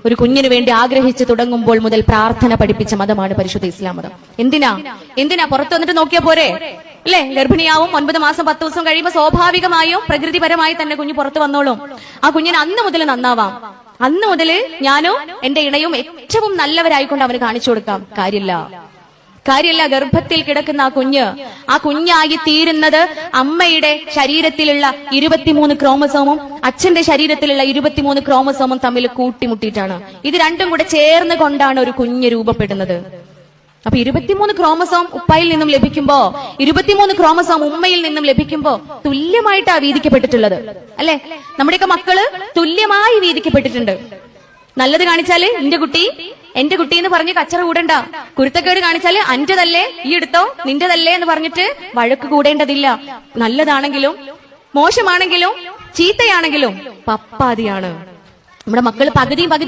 ഒരു കുഞ്ഞിന് വേണ്ടി ആഗ്രഹിച്ചു തുടങ്ങുമ്പോൾ മുതൽ പ്രാർത്ഥന പഠിപ്പിച്ച മതമാണ് പരിശുദ്ധ ഇസ്ലാം മതം. എന്തിനാ പുറത്തു വന്നിട്ട് നോക്കിയാ പോരെ അല്ലെ? ഗർഭിണിയാവും, 9 മാസം 10 ദിവസം കഴിയുമ്പോൾ സ്വാഭാവികമായും പ്രകൃതിപരമായി തന്നെ കുഞ്ഞ് പുറത്തു വന്നോളും. ആ കുഞ്ഞിന് അന്ന് മുതൽ നന്നാവാം. അന്ന് മുതൽ ഞാനോ എന്റെ ഇണയും ഏറ്റവും നല്ലവരായിക്കൊണ്ട് അവന് കാണിച്ചു കൊടുക്കാം. കാര്യമില്ല. ഗർഭത്തിൽ കിടക്കുന്ന ആ കുഞ്ഞായി തീരുന്നത് അമ്മയുടെ ശരീരത്തിലുള്ള 23 ക്രോമസോമും അച്ഛന്റെ ശരീരത്തിലുള്ള 23 ക്രോമസോമും തമ്മിൽ കൂട്ടിമുട്ടിയിട്ടാണ്. ഇത് രണ്ടും കൂടെ ചേർന്ന് കൊണ്ടാണ് ഒരു കുഞ്ഞ് രൂപപ്പെടുന്നത്. അപ്പൊ 23 ക്രോമസോം ഉപ്പയിൽ നിന്നും ലഭിക്കുമ്പോ 23 ക്രോമസോം ഉമ്മയിൽ നിന്നും ലഭിക്കുമ്പോ തുല്യമായിട്ടാ വീതിക്കപ്പെട്ടിട്ടുള്ളത് അല്ലെ? നമ്മുടെയൊക്കെ മക്കള് തുല്യമായി വീതിക്കപ്പെട്ടിട്ടുണ്ട്. നല്ലത് കാണിച്ചാല് എന്റെ കുട്ടി എന്ന് പറഞ്ഞ് കച്ചറ കൂടണ്ട. കുരുത്തക്കേട് കാണിച്ചാല് അന്റേതല്ലേ, ഈ എടുത്തോ, നിന്റേതല്ലേ എന്ന് പറഞ്ഞിട്ട് വഴക്ക് കൂടേണ്ടതില്ല. നല്ലതാണെങ്കിലും മോശമാണെങ്കിലും ചീത്തയാണെങ്കിലും പപ്പാതിയാണ്. നമ്മുടെ മക്കൾ പകുതി